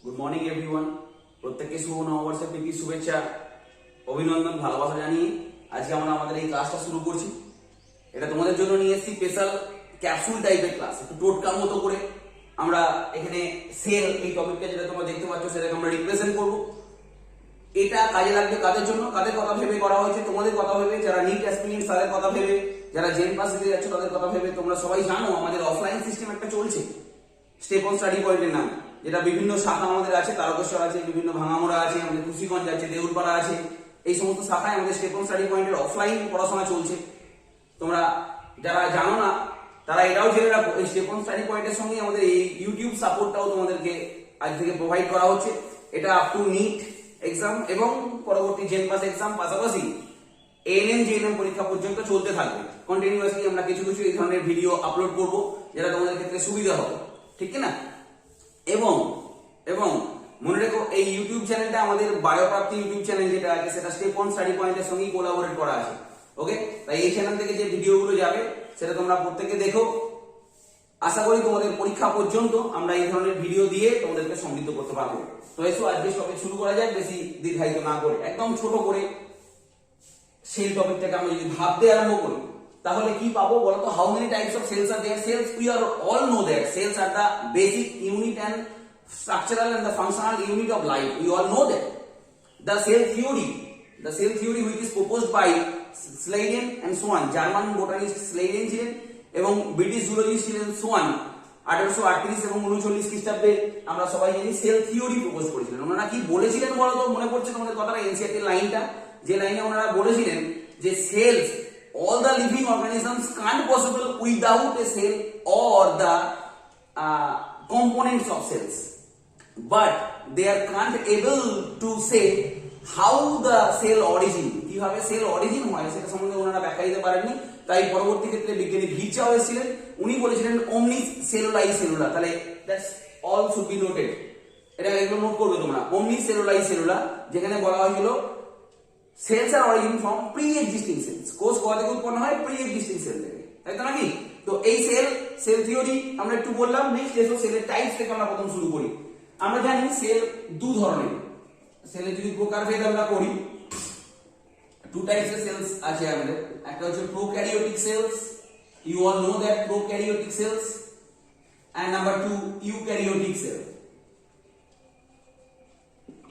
Good morning everyone. প্রত্যেককে শুভ নববর্ষের প্রীতি শুভেচ্ছা অভিনন্দন ভালোবাসা জানিয়ে আজকে আমরা আমাদের এই ক্লাসটা শুরু করছি। এটা তোমাদের জন্য নিয়ে এসেছি স্পেশাল ক্যাপসুল টাইপের ক্লাস, একটু টোটকার মতো করে আমরা এখানে সেল এই টপিকটা যেটা তোমরা দেখতে পাচ্ছ সেটাকে আমরা রিপ্রেজেন্ট করব। এটা কাজে লাগবে কাদের জন্য, কাদের কথা ভেবে করা হয়েছে? তোমাদের কথা ভেবে, যারা নিট অ্যাসপিরেন্টস তাদের কথা ভেবে, যারা জেন পাস দিতে যাচ্ছ তাদের কথা ভেবে। তোমরা সবাই জানো আমাদের অফলাইন সিস্টেম একটা চলছে স্টেপ অন স্টাডি পয়েন্টের নাম, যেটা বিভিন্ন শাখা আমাদের আছে, তারকেশ্বর আছে, বিভিন্ন ভাঙামোড়া আছে, আমাদের কুশিগঞ্জ আছে, দেউলপাড়া আছে, এই সমস্ত শাখায় আমাদের স্টেপ অন স্টাডি পয়েন্টের অফলাইন পড়াশোনা চলছে। তোমরা যারা জানো না তারা এটাও জেনে রাখো, এই স্টেপ অন স্টাডি পয়েন্টের সঙ্গে আমাদের এই ইউটিউব সাপোর্টটাও তোমাদেরকে আজ থেকে প্রোভাইড করা হচ্ছে। এটা আপ টু নিট এক্সাম এবং পরবর্তী জেন পাস এক্সাম, পাশাপাশি এএনএম জেএনএম পরীক্ষা পর্যন্ত চলতে থাকবে। কন্টিনিউয়াসলি আমরা কিছু কিছু এই ধরনের ভিডিও আপলোড করব যেটা তোমাদের ক্ষেত্রে সুবিধা হবে, ঠিক না? এবং এবং মনে রেখো এই ইউটিউব চ্যানেলটা আমাদের বায়োপ্রাপ্তি ইউটিউব চ্যানেল যেটা আছে সেটা স্টেপ অন স্টাডি পয়েন্টের সঙ্গে কোলাবোরেট করা আছে। ওকে, তাই এই চ্যানেল থেকে যে ভিডিওগুলো যাবে সেটা তোমরা প্রত্যেকে দেখো। আশা করি তোমাদের পরীক্ষা পর্যন্ত আমরা এই ধরনের ভিডিও দিয়ে তোমাদেরকে সমৃদ্ধ করতে পারবো। তো এসো আজকে টপিক শুরু করা যাক, বেশি দীর্ঘায়িত না করে একদম ছোট করে সেই টপিকটাকে আমরা যদি ভাবতে আরম্ভ করি তাহলে কি পাবো বলতো? How many types of cells are there? Cells, we are all know that cells are the basic unit and structural and the functional unit of life. We all know that. The cell theory which is proposed by Schleiden and Swan, German botanist Schleiden ছিলেন এবং British zoologist ছিলেন Schwann. 1838 এবং 39 খ্রিস্টাব্দে আমরা সবাই জানি sell theory propose করেছিলেন। ওনারা কি বলেছিলেন বলতো? মনে পড়ছে তোমাদের কথাটা, এনসিইআরটি লাইনটা, যে লাইনে ওনারা বলেছিলেন যে sales, all the living organisms can't possible without a cell or the components of cells, but they are can't able to say how the cell origin, কিভাবে সেল অরিজিন হয় সেটা সম্বন্ধে ওনারা ব্যাখ্যা দিতে পারেননি। তাই পরবর্তী ক্ষেত্রে বিজ্ঞানী ভির্চাও এসেছিলেন, উনি বলেছিলেন omnis celluli cellula। তাহলে that's all should be noted, এটা এগুলো নোট করবে তোমরা। omnis celluli cellula, যেখানে বলা হয়েছিল cells are origin from pre existing cells. কোষ কোথা থেকে উৎপন্ন হয়? প্রি এক্সিস্টিং সেল থেকে, তাই তো নাকি? তো এই সেল থিওরি আমরা একটু বললাম। নেক্সট এসো সেলের টাইপস থেকে আমরা প্রথম শুরু করি। আমরা জানি সেল দু ধরনের। সেলের যদি প্রকারভেদ আমরা করি, টু টাইপস অফ সেলস আছে আমাদের। একটা হচ্ছে prokaryotic cells, you all know that prokaryotic cells, and number 2 eukaryotic cell.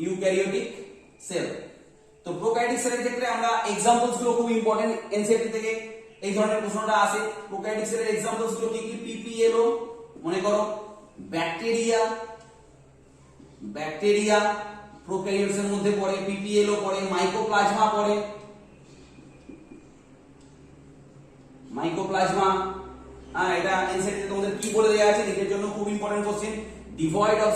Eukaryotic cell. তো প্রোক্যারিওটিক সেলের ক্ষেত্রে আমরা এক্সাম্পলস গুলো খুব ইম্পর্টেন্ট, এনসিইআরটি থেকে এই ধরনের প্রশ্নটা আসে। প্রোক্যারিওটিক সেলের এক্সাম্পলস গুলো কি কি? পিপিএলও, মনে করো ব্যাকটেরিয়া প্রোক্যারিওটস এর মধ্যে পড়ে, পিপিএলও পড়ে, মাইকোপ্লাজমা পড়ে, মাইকোপ্লাজমা। এটা এনসিইআরটি তোমাদের কি বলে দেয়া আছে এর জন্য খুব important question. Devoid of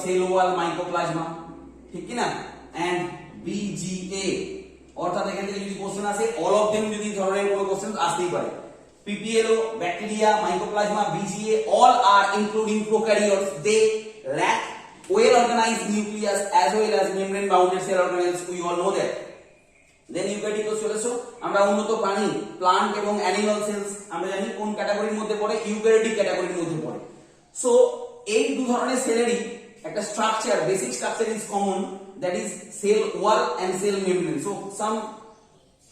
cell wall mycoplasma, ঠিক কি না? এন্ড বিজিএ, অর্থাৎ এখান থেকে যদি কোশ্চেন আসে অল অফ देम, যদি ধরনের কোনো কোশ্চেন আসতেই পারে। PPLO, bacteria, mycoplasma, BGA, all are including prokaryotes. They lack well organized nucleus as well as membrane bounded cell organelles. We all know that. Then eukaryotic চলে এসো। আমরা উন্নত প্রাণী, প্লান্ট এবং অ্যানিমাল সেলস আমরা জানি কোন ক্যাটাগরির মধ্যে পড়ে? ইউক্যারিওটিক ক্যাটাগরির মধ্যে পড়ে। সো এই দু ধরনের সেলেরই একটা structure, basic structure is common, that is cell wall and cell membrane. So some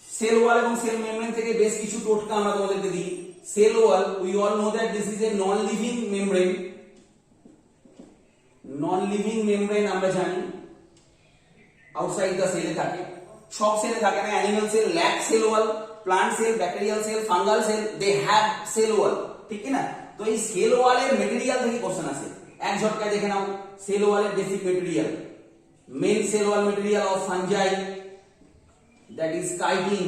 cell wall এবং সেল মেমব্রেন থেকে বেশ কিছু টোটকা আমরা তোমাদেরকে দিই। Cell wall, we all know that this is a non living membrane. Non living membrane আমরা জানি আউটসাইড দ্য সেলে থাকে, সব সেলে থাকে না। Animal cell lack cell wall, plant cell, bacterial cell, fungal cell, they have cell wall, ঠিক কি না? তো এই সেল ওয়ালের মেটেরিয়াল থেকে কোশ্চেন আসে। এক ঝটকায় দেখে নাও সেল ওয়ালের basic material. Main cell wall material of fungi, that is chitin,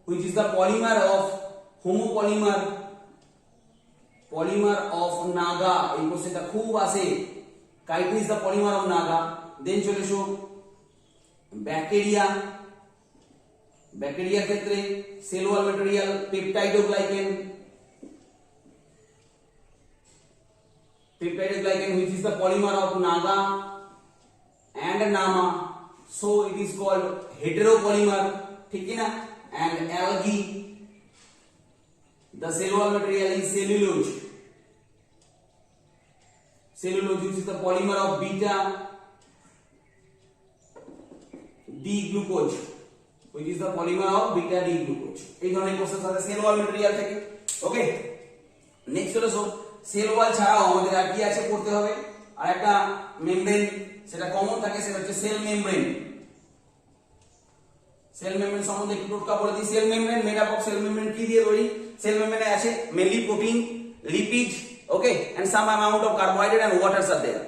which is the polymer of homopolymer of naga. এই কোশ্চেনটা খুব আসে, chitin is the polymer of naga. দেন চলে এসো ব্যাকটেরিয়ার ক্ষেত্রে sell wall material peptidoglycan, which is the polymer of naga and nama, so it is called heteropolymer, ठीक है ना? And algae, the cell wall material is cellulose, cellulose which is the polymer of beta D glucose, which is the polymer of beta D glucose. এই ধরনের question আছে cell wall material থেকে। ওকে, next হলো cell wall ছাড়াও আমাদের আর কি আছে পড়তে হবে, আর একটা মেমব্রেন সেটা কমন থাকে, সেটা হচ্ছে সেল মেমব্রেন। সেল মেমব্রেন সম্বন্ধে একটু টোটকা বলে দিই। Cell membrane made up of cell membrane কি দিয়ে তৈরি? সেল মেমব্রেনে আছে mainly protein, lipid, okay, and some amount of carbohydrate and waters are there.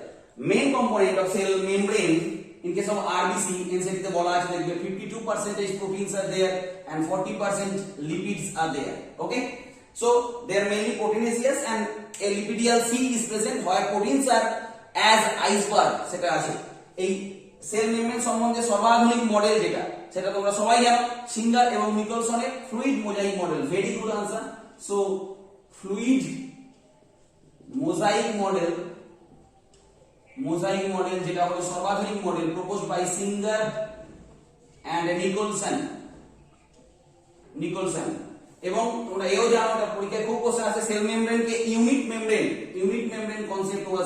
Main component of cell membrane in case of RBC NCT তে বলা আছে দেখবে 52% proteins are there and 40% lipids are there. Okay, so they are mainly proteinaceous and a lipidial sea is present where proteins are as iceberg সেটা আছে। এই cell membrane সম্বন্ধে সর্বাধুনিক model যেটা, সেটা তোমরা সবাই জানো, সিঙ্গার এবং নিকলসনের fluid mosaic model. Very good answer. So fluid mosaic model যেটা হলো সর্বাধুনিক model proposed by Singer and Nicolson. এবং তোমরা এও জানো, এটা পরীক্ষায় খুব কোশ্চেন আছে, সেল মেমব্রেন কে unit membrane concept was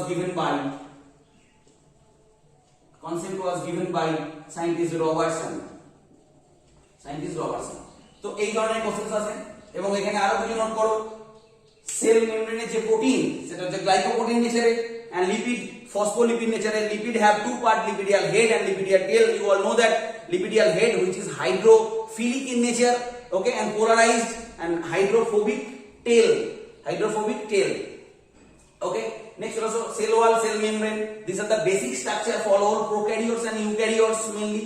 given by scientist Robertson. তো এই ধরনের কোশ্চেন আছে। এবং এখানে আরো কিছু নোট করো, সেল মেমব্রেনের যে প্রোটিন সেটা হচ্ছে glycoprotein নেচারে and lipid phospholipid nature. Lipid have two part, lipidial head and lipidial tail. You all know that lipidial head which is hydrophilic in nature, okay, and polarized, and hydrophobic tail. Okay, next also cell wall, cell membrane. These are the basic structure for all prokaryotes and eukaryotes mainly.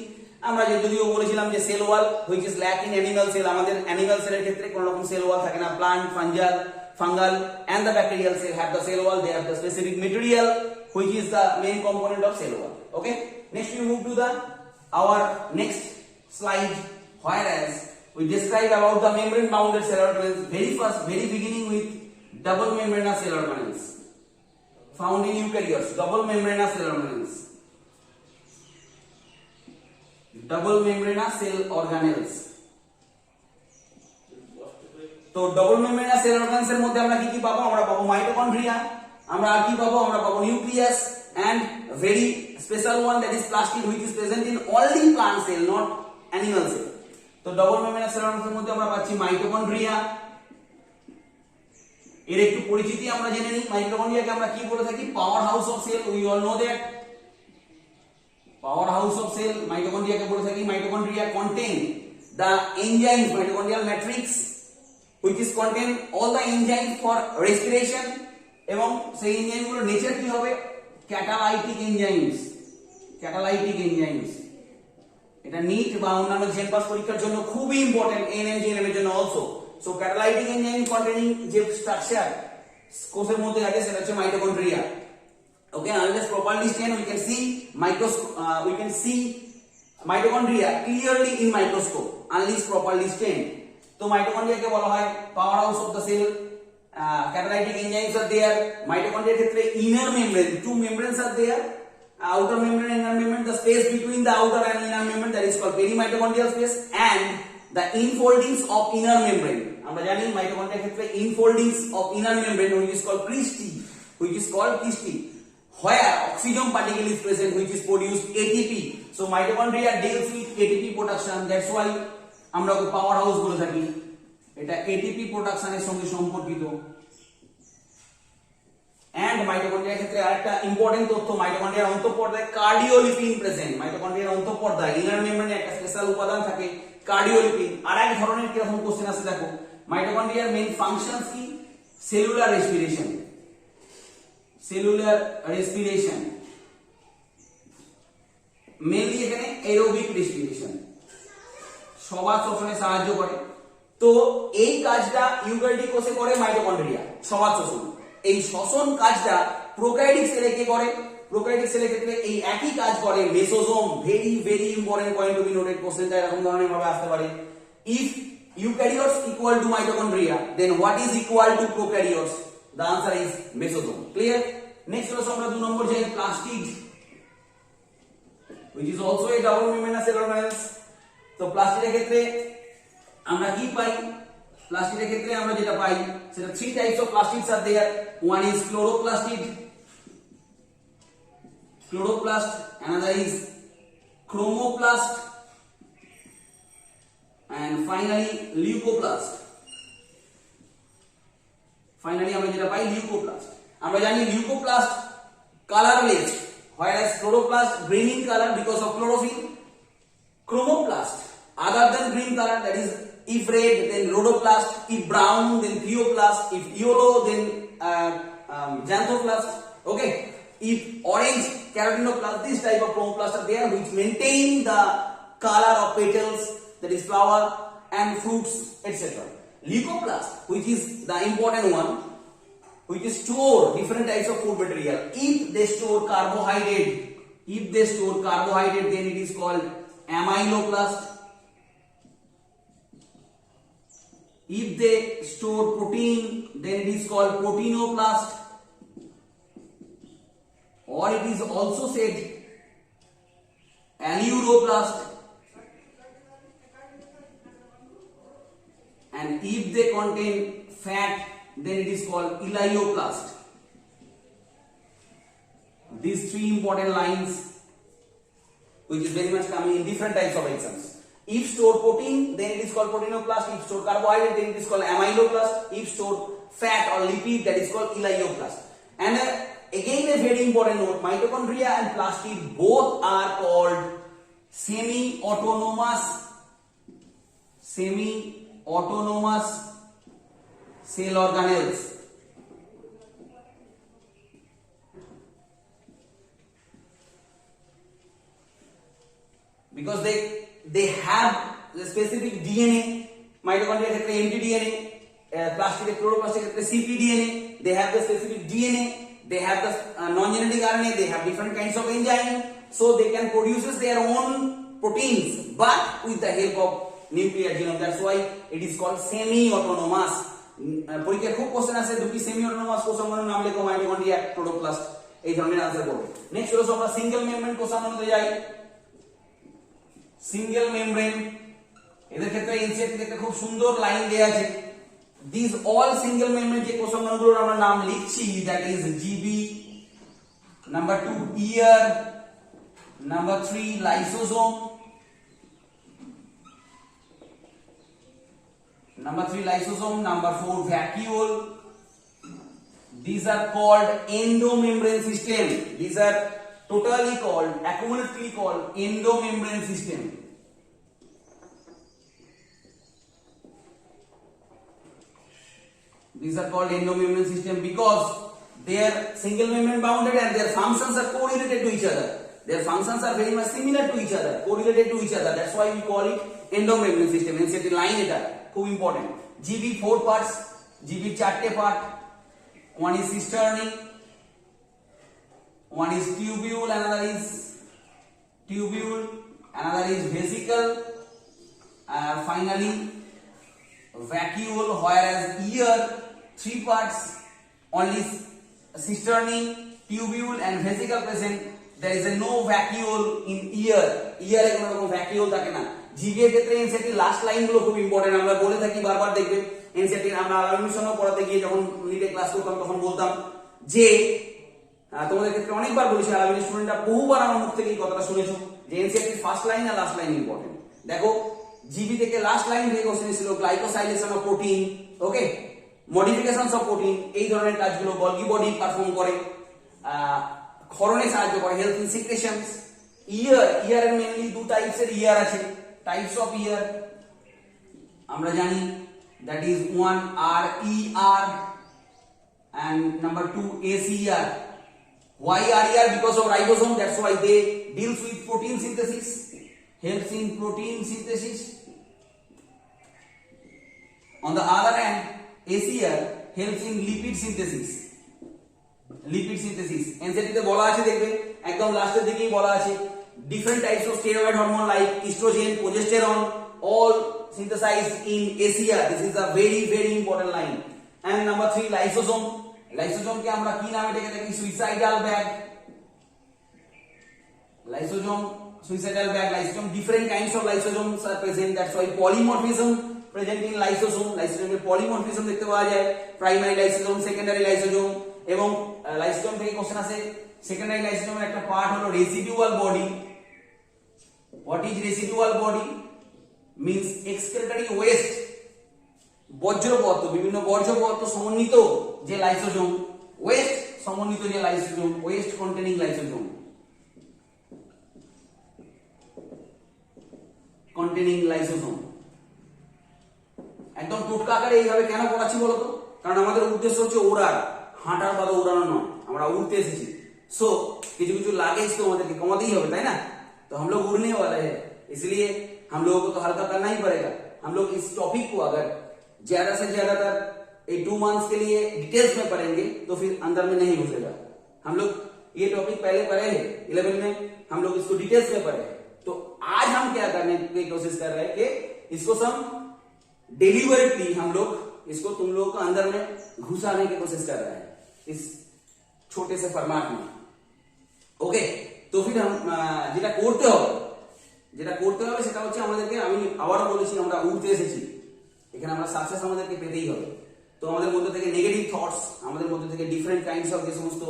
আমরা যদিও বলেছিলাম যে cell wall which is lack in animal cell, আমাদের animal সেলের ক্ষেত্রে কোনো রকম cell wall থাকে না। Plant, fungal and the bacterial cell have the cell wall. They have the specific material which is the main component of cell wall. Okay, next we move to our next slide, whereas we describe about the membrane bounded cell organelles. Very beginning with double membranous cell organelles found in eukaryotes. Double membranous cell organelles তো double membranous sell organs এর মধ্যে আমরা কি পাবো? আমরা পাবো mitochondria, আমরা আর কি পাবো? আমরা পাবো nucleus and very special one, that is plastid, which is present in only plant cell, not animal cell. তো ডবল মেমব্রেনাস সেল অর্গানস এর মধ্যে আমরা পাচ্ছি মাইটোকন্ড্রিয়া। এর একটু পরিচিতি আমরা জেনে নিই। মাইটোকন্ড্রিয়াকে আমরা কি বলে থাকি? Power house of cell. We all know that power house of cell মাইটোকন্ড্রিয়াকে বলে থাকি। Mitochondria contain the enzymes, mitochondrial matrix which is contain all the enzymes for respiration, এবং সেই এনজাইমগুলোর নেচার কি হবে? Catalytic enzymes. এটা নিট বা অন্যান্য জেন পাস পরীক্ষার জন্য খুবই ইম্পর্টেন্ট, এনএম জিএনএম এর জন্য also. So catalytic enzyme containing যে স্ট্রাকচার কোষের মধ্যে আছে সেটা হচ্ছে mitochondria. Okay, unless properly stained, we can see mitochondria clearly in microscope unless properly stained. তো মাইটোকন্ড্রিয়াকে বলা হয় power house of the cell. Catalytic enzymes are there. মাইটোকন্ড্রিয়ার ক্ষেত্রে inner membrane, two membranes are there, outer membrane and inner membrane. The space between the outer and inner membrane, that is called perimitochondrial space, and the infoldings of inner membrane. আমরা জানি মাইটোকন্ড্রিয়ার ক্ষেত্রে infoldings of inner membrane which is called cristae, where oxygen particle is present which is produced ATP. So mitochondria deals with ATP production, that's why আমরা ওকে power house বলে থাকি। এটা ATP প্রোডাকশনের সঙ্গে সম্পর্কিত। এন্ড মাইটোকন্ড্রিয়ার ক্ষেত্রে আরেকটা ইম্পর্টেন্ট তথ্য, মাইটোকন্ড্রিয়ার অন্তঃপর্দায় কার্ডিওলিপিন প্রেজেন্ট। মাইটোকন্ড্রিয়ার অন্তঃপর্দায় ইনার মেমব্রেনে একটা স্পেশাল উপাদান থাকে কার্ডিওলিপিন। আর এক ধরনের কি রকম কোশ্চেন আছে দেখো, মাইটোকন্ড্রিয়ার মেইন ফাংশনস কি? সেলুলার রেসপিরেশন, মেইনলি এখানে এরোবিক রেসপিরেশন, শ্বাস শ্বসনে সাহায্য করে। তো এই কাজটা ইউক্যারিওটিক কোষে করে মাইটোকন্ড্রিয়া, শ্বাস শ্বসন। এই শ্বসন কাজটা প্রোক্যারিওটিক সেলে কে করে? প্রোক্যারিওটিক সেলের ক্ষেত্রে এই একই কাজ করে mesosome. Very important point to be noted, কোশ্চেনটা এরকম ধরনের ভাবে আসতে পারে। If eukaryotes equal to mitochondria, then what is equal to prokaryotes? The answer is mesosome. Clear? Next হলো আমরা 2 নম্বর যে plastid, which is also a double membranous cell organelles. তো প্লাস্টিডের ক্ষেত্রে আমরা কি পাই? প্লাস্টিডের ক্ষেত্রে আমরা যেটা পাই সেটা 3 types of plastids are there. One is chloroplastid, chloroplast, another is chromoplast, and finally leucoplast. Finally আমরা যেটা পাই leucoplast. আমরা জানি leucoplast colorless, whereas chloroplast green in color because of chlorophyll. Chromoplast other than green color, that is if red then rhodoplast, if brown then thioplast, if yellow then xanthoplast. Okay, if orange carotenoplast, this type of chromoplast are there which maintain the color of petals, that is flower and fruits, etc. Leucoplast, which is the important one, which store different types of food material. If they store carbohydrate, then it is called amyloplast. If they store protein, then it is called proteinoplast, or it is also said aleuroplast. And if they contain fat, then it is called elaioplast. These three important lines, which is very much coming in different types of exams. If store protein, then it is called proteinoplast. If store carbohydrate, then it is called amyloplast. If store fat or lipid, that is called elaioplast. And again a very important note, mitochondria and plastid both are called semi-autonomous cell organelles. Because they have the specific DNA. Mitochondria ক্ষেত্রে mtDNA, plastic chloroplast ক্ষেত্রে cpDNA. They have the specific DNA. They have the non-genetic RNA. They have different kinds of enzyme, so they can produce their own proteins, but with the help of nuclear genome. That's why it is called semi-autonomous. পরীক্ষায় খুব question আছে, দুটি semi autonomous কোষাঙ্গনের নাম লেখো, mitochondria, chloroplast, এই ধরনের answer করবে। Next হলো আমরা সিঙ্গেল মেমব্রেন কোষাঙ্গনতে যাই। সিঙ্গেল মেমব্রেন এদের ক্ষেত্রে এনসিইআরটি তে খুব সুন্দর লাইন দেয়া আছে। দিস অল সিঙ্গেল মেমব্রেন যে কোষাঙ্গনগুলোর আমরা নাম লিখছি, that is GB, number 2 year, number 3 lysosome, number 3 lysosome, number 4 vacuole. These are called endomembrane system. These are totally called, accumulatively called endomembrane system. These are called endomembrane system because they are single membrane bounded and their functions are correlated to each other. Their functions are very much similar to each other, correlated to each other. That's why we call it endomembrane system. NCERT line এটা খুব important. GB 4 parts, GB 4টে part. One is cisternae, one is tubule, another is vesicle, finally vacuole. Whereas ear 3 parts, only cisternae, tubule and vesicle present. There is no vacuole in ear. Ear এ কোনো রকম vacuole থাকে না। GB এর ক্ষেত্রে NCERT last লাইনগুলো খুব important, আমরা বলে থাকি বারবার, দেখবে এনসিইআরটি আমরা অ্যালামিনেশনও পড়াতে গিয়ে যখন নিটে ক্লাস করতাম তখন বলতাম যে তোমাদের ক্ষেত্রে অনেকবার বলেছি, অ্যালামিনের স্টুডেন্টরা বহুবার আমার মুখ থেকে এই কথাটা শুনেছো যে এনসিইআরটির ফার্স্ট লাইন আর লাস্ট লাইন ইম্পর্টেন্ট। দেখো জিবি থেকে লাস্ট লাইন থেকে কোশ্চেন ছিল glycosylation of protein, okay, modifications of protein, এই ধরনের কাজগুলো গলগি বডি পারফর্ম করে, ক্ষরণে সাহায্য করে, হেল্প ইন সিক্রেশনস। ইয়ারের মেইনলি 2 টাইপসের ইয়ার আছে, টাইপস অফ ইয়ার আমরা জানি, that is one RER and number 2 ACER. Why RER? Because of ribosome, that's why they deals with protein synthesis, helps in protein synthesis. On the other hand, ACER helps in lipid synthesis. NCERT তে বলা আছে, দেখবে একদম লাস্টের দিকেই বলা আছে, different types of steroid hormone like estrogen, progesterone, all synthesized in ACER. This is a very very important line. And number 3 lysosome. Lysosome কে আমরা কি নামে ডেকে থাকি? suicidal bag. Lysosome, different kinds of lysosomes are present. That's why polymorphism present in lysosome. Lysosome এর polymorphism দেখতে পাওয়া যায়, primary lysosome, secondary lysosome, এবং লাইসোজোম থেকে কোশ্চেন আসে সেকেন্ডারি লাইসোজোমের একটা পার্ট হলো residual body. What is residual body? Means excretory waste, বর্জ্য পদার্থ, বিভিন্ন বর্জ্য পদার্থ সমন্বিত যে লাইসোজোম, ওয়েস্ট সমন্বিত যে lysosome, West containing lysosome, containing lysosome. একদম টোটকা আকারে এইভাবে কেন পড়াচ্ছি বলতো? কারণ আমাদের উদ্দেশ্য হচ্ছে ওড়ার, হাঁটার বা উড়ানো নয়, আমরা উড়তে এসেছি। सो কিছু কিছু লাগেজ तो আমাদেরকে কমাতেই হবে, তাই না? तो हम लोग उड़ने वाले हैं, इसलिए हम लोगों को तो हल्का करना ही पड़ेगा। हम लोग इस टॉपिक को अगर ज्यादा से ज्यादातर 2 मंथ्स के लिए डिटेल्स में पढ़ेंगे तो फिर अंदर में नहीं घुसेगा। हम लोग ये टॉपिक पहले पढ़े हैं 11 में, हम लोग इसको डिटेल्स में पढ़े। तो आज हम क्या करने की कोशिश कर रहे हैं कि इसको सब डिलीवरेटली हम लोग इसको तुम लोग को अंदर में घुसाने की कोशिश कर रहे हैं इस छोटे से फॉर्मेट में। ওকে, তো ফির যেটা করতে হবে সেটা হচ্ছে আমাদেরকে, আমি আবারও বলেছি, আমরা উঠতে এসেছি, এখানে আমরা সাকসেস আমাদেরকে পেতেই হবে। তো আমাদের মধ্যে থেকে নেগেটিভ থটস, আমাদের মধ্যে থেকে ডিফারেন্ট কাইন্ডস অফ যে সমস্ত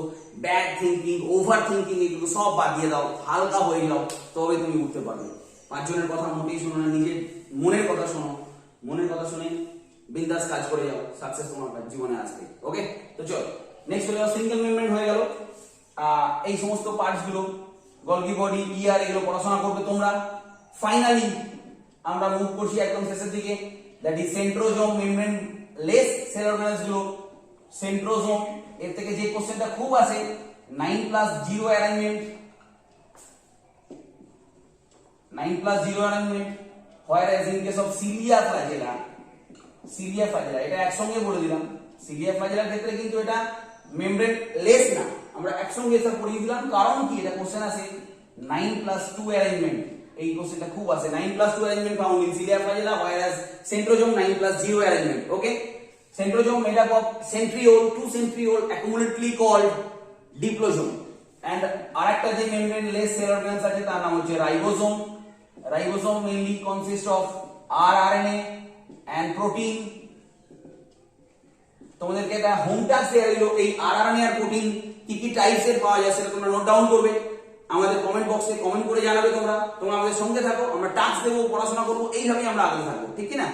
ব্যাড থিঙ্কিং, ওভার থিঙ্কিং, এগুলো সব বাদ দিয়ে দাও, হালকা হয়ে যাও, তবে তুমি উঠতে পারবে। 5 জনের কথা মোটেই শোনো না, নিজের মনের কথা শোনো, মনের কথা শুনে বিন্দাস কাজ করে যাও, সাকসেস তোমার জীবনে আসবে। ওকে, তো চলো নেক্সট হলো সিঙ্গেল মুভমেন্ট হয়ে গেল। এই সমস্ত পার্টস গুলো, গলগি বডি, ইয়ার, এগুলো পড়াশোনা করবে তোমরা। ফাইনালি আমরা মুভ করছি একদম শেষের দিকে, that is centrosome, membrane less cell organelles গুলো। সেন্ট্রোজোম, এর থেকে যে কোশ্চেনটা খুব আসে, 9+0 arrangement, 9+0 arrangement, whereas in case of cilia flagella, এটা একসঙ্গে বলে দিলাম। সিলিয়া ফ্ল্যাজেলার ক্ষেত্রে কিন্তু এটা মেমব্রেন লেস না, আমরা একসঙ্গে এটা পড়িয়ে দিলাম। কারণ কি? এটা কোশ্চেন আছে 9+2 অ্যারেঞ্জমেন্ট, এই কোশ্চেনটা খুব আছে। 9+2 arrangement found in cilia flagella, whereas centrosome 9+0 arrangement. Okay, centrosome made up of centriole, 2 centriole accumulately called diplosome, and আরেকটা যে মেমব্রেন লেস সেল অর্গানেলস আছে তার নাম হচ্ছে ribosome. Ribosome mainly consist of rRNA and protein। তোমাদেরকে একটা home task দেওয়া হলো, এই আরআরএনএ আর প্রোটিন কি কি টাইপস এর পাওয়া যায় সেটা তোমরা নোট ডাউন করবে, আমাদের কমেন্ট বক্সে কমেন্ট করে জানাবে। তোমরা আমাদের সঙ্গে থাকো, আমরা টাস্ক দেবো, পড়াশোনা করবো, এইভাবেই আমরা আগে থাকবো, ঠিক কি না?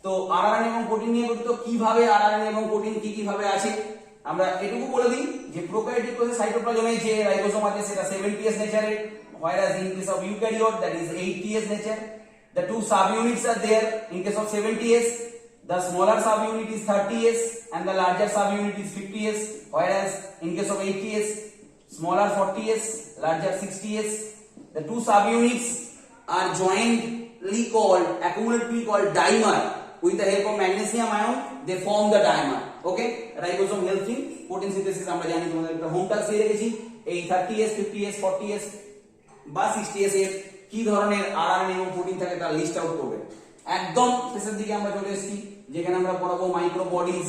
তো আরআরএনএ এবং প্রোটিন নিয়ে গঠিত, কিভাবে আরআরএনএ এবং প্রোটিন কি কিভাবে আছে আমরা এটুকু বলে দিই যে প্রোক্যারিওটিক কোষে সাইটোপ্লাজমে যে রাইবোসোম আছে সেটা 70s নেচারের, whereas in case of eukaryote that is 80s nature. The 2 subunits are there. In case of 70s, the smaller subunit is 30s and the larger subunit is 50s, whereas in case of 80s, smaller 40s, larger 60s. The 2 subunits are jointly called, accumulatively called dimer. With the help of magnesium ion, they form the dimer. Okay, ribosome helps in protein synthesis. আমরা জানি, তোমাদের একটা home task দিয়ে রেখেছি, এই 30s, 50s, 40s বা 60s এর কি ধরনের আরআরএনএ এবং প্রোটিন থাকে তার লিস্ট আউট করবে। একদম শেষের দিকে আমরা চলে এসেছি, যেখানে আমরা পড়াবো মাইক্রোবডিজ।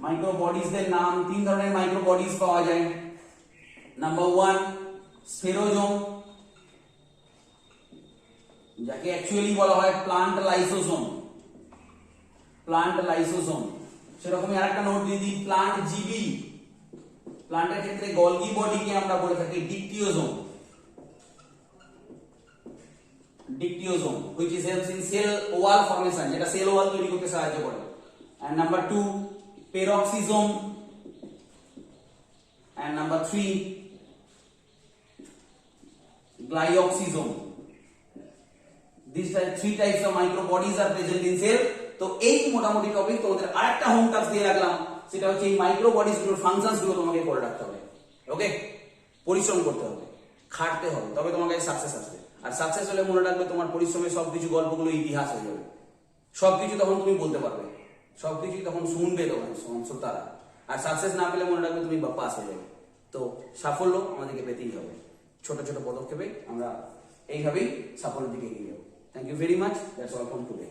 মাইক্রোবডিজের নাম, 3 ধরনের মাইক্রোবডিজ পাওয়া যায়। নাম্বার 1 স্ফেরোজোম, যাকে অ্যাকচুয়ালি বলা হয় প্লান্ট লাইসোসোম। প্লান্ট লাইসোসোম, সেরকমই আরেকটা নোট দিয়ে দিই, প্লান্ট জিবি। প্লান্টের ক্ষেত্রে গলগি বডিকে আমরা বলে থাকি ডিকটিওজোম। ডিকটিওজোম which is helps in cell wall formation, যেটা সেল ওয়াল তৈরি করতে সাহায্য করে। and number 2 peroxisome, and number 3 glyoxysome. These 3 types of microbodies are present in cell. তো এই মোটামুটি টপিক তোমাদের আরেকটা হোম টাস্ক দিয়ে রাখলাম, সেটা হচ্ছে এই মাইক্রোবডিজ গুলোর ফাংশনস গুলো তোমাকে করে রাখতে হবে। ওকে, পরিশ্রম করতে হবে, খাটতে হবে, তবে তোমাকে সাকসেস আসবে। আর সাকসেস হলে মনে রাখবে তোমার পরিশ্রমের সবকিছু গল্পগুলো ইতিহাস হয়ে যাবে, সবকিছু তখন তুমি বলতে পারবে, সবকিছু তখন শুনবে তখন শ্রোতারা। আর সাকসেস না পেলে মনে রাখবে তুমি পাস হয়ে যাবে। তো সাফল্য আমাদেরকে পেতেই হবে, ছোট ছোট পদক্ষেপে আমরা এইভাবেই সাফল্যের দিকে এগিয়ে যাবো। Thank you very much, that's all from today.